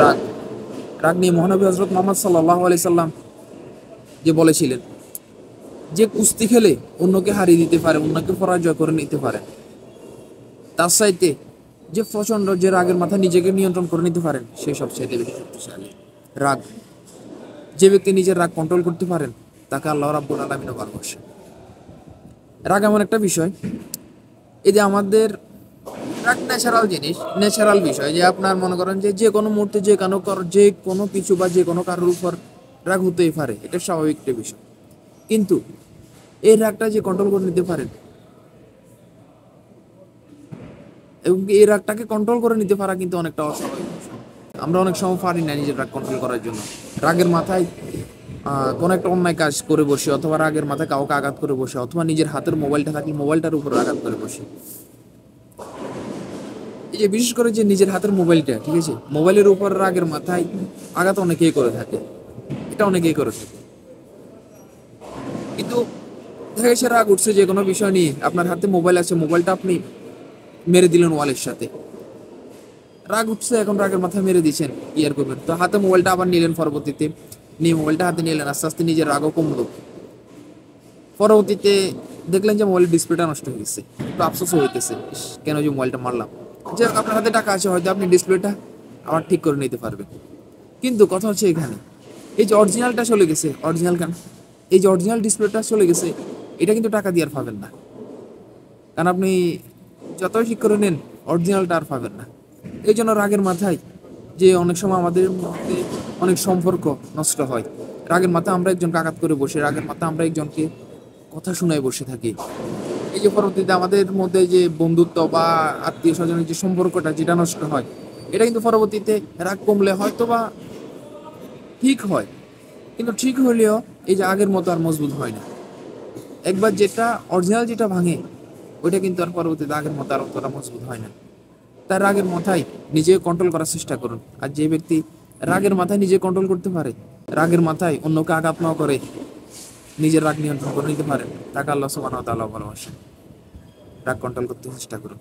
রাগ রাগ নিয়ে মহানবী হযরত মুহাম্মদ সাল্লাল্লাহু আলাইহি সাল্লাম যে বলেছিলেন যে কুস্তি খেলে অন্যকে হারিয়ে দিতে পারে, অন্যকে পরাজয় করে নিতে পারে, তার চাইতে যে প্রচন্ড যে রাগের মাথায় নিজেকে নিয়ন্ত্রণ করে নিতে পারেন সে সবচাইতে বেশি শক্তিশালী। রাগ, যে ব্যক্তি নিজের রাগ কন্ট্রোল করতে পারেন তাকে আল্লাহ রাব্বুল আলামিনও ভালোবাসে। রাগ এমন একটা বিষয়, এই যে আমাদের রাগ ন্যাচারাল জিনিস, ন্যাচারাল বিষয়, যে আপনার মনে করেন যে যে কোনো মুহূর্তে যে কোনো কিছু বা যে কোনো কারোর উপর রাগ হতেই পারে, এটা স্বাভাবিক একটা বিষয়। কিন্তু এই রাগটা যে কন্ট্রোল করে নিতে পারেন এবং এই রাগটাকে কন্ট্রোল করে নিতে পারা কিন্তু অনেকটা অস্বাভাবিক বিষয়। আমরা অনেক সময় পারি না নিজের রাগ কন্ট্রোল করার জন্য। রাগের মাথায় কোনো একটা অন্যায় কাজ করে বসে, অথবা রাগের মাথায় কাউকে আঘাত করে বসে, অথবা নিজের হাতের মোবাইলটা থাকলে মোবাইলটার উপর আঘাত করে বসে। এই যে বিশেষ করে যে নিজের হাতের মোবাইলটা, ঠিক আছে, মোবাইলের উপর রাগের মাথায় আঘাত অনেকেই করে থাকে, এটা অনেকেই করে থাকে। কিন্তু দেখা গেছে রাগ উঠছে যে কোনো বিষয় নিয়ে, আপনার হাতে মোবাইল আছে, মোবাইলটা আপনি মেরে দিলেন ওয়ালের সাথে, রাগ উঠছে, এখন রাগের মাথায় মেরে দিচ্ছেন, কি আর করবেন? তো হাতে মোবাইলটা আবার নিলেন, পরবর্তীতে নিয়ে মোবাইলটা হাতে নিলেন, আস্তে আস্তে নিজের রাগও কমলো। পরবর্তীতে দেখলেন যে মোবাইলের ডিসপ্লেটা নষ্ট হয়ে গেছে, একটু আফসোসও হইতেছে, ইস, কেন যে মোবাইলটা মারলাম। যে আপনার হাতে টাকা আছে, হয়তো আপনি ডিসপ্লেটা আবার ঠিক করে নিতে পারবেন। কিন্তু কথা হচ্ছে এখানে, এই যে অরিজিনালটা চলে গেছে, অরিজিনাল কেন, এই যে অরিজিনাল ডিসপ্লেটা চলে গেছে, এটা কিন্তু টাকা দিয়ে আর পাবেন না। কারণ আপনি যতই ঠিক করে নেন, অরিজিনালটা আর পাবেন না। এই জন্য রাগের মাথায় যে অনেক সময় আমাদের মধ্যে অনেক সম্পর্ক নষ্ট হয়, রাগের মাথায় আমরা একজনকে আঘাত করে বসে, রাগের মাথায় আমরা একজনকে কথা শোনায় বসে থাকি। এই যে পরবর্তীতে আমাদের মধ্যে যে বন্ধুত্ব বা আত্মীয় স্বজনের যে সম্পর্কটা যেটা নষ্ট হয়, এটা কিন্তু পরবর্তীতে রাগ কমলে হয়তো বা ঠিক হয়, কিন্তু ঠিক হলেও এই যে আগের মতো আর মজবুত হয় না। একবার যেটা অরিজিনাল যেটা ভাঙে, ওইটা কিন্তু আর পরবর্তীতে আগের মতো আর অতটা মজবুত হয় না। তার রাগের মাথায় নিজে কন্ট্রোল করার চেষ্টা করুন। আর যে ব্যক্তি রাগের মাথায় নিজে কন্ট্রোল করতে পারে, রাগের মাথায় অন্যকে আঘাত না করে নিজের রাগ নিয়ন্ত্রণ করে নিতে পারে, তাকে আল্লাহ সুবহানাহু ওয়া তাআলা ভালোবাসেন। রাগ কন্ট্রোল করতে চেষ্টা করুন।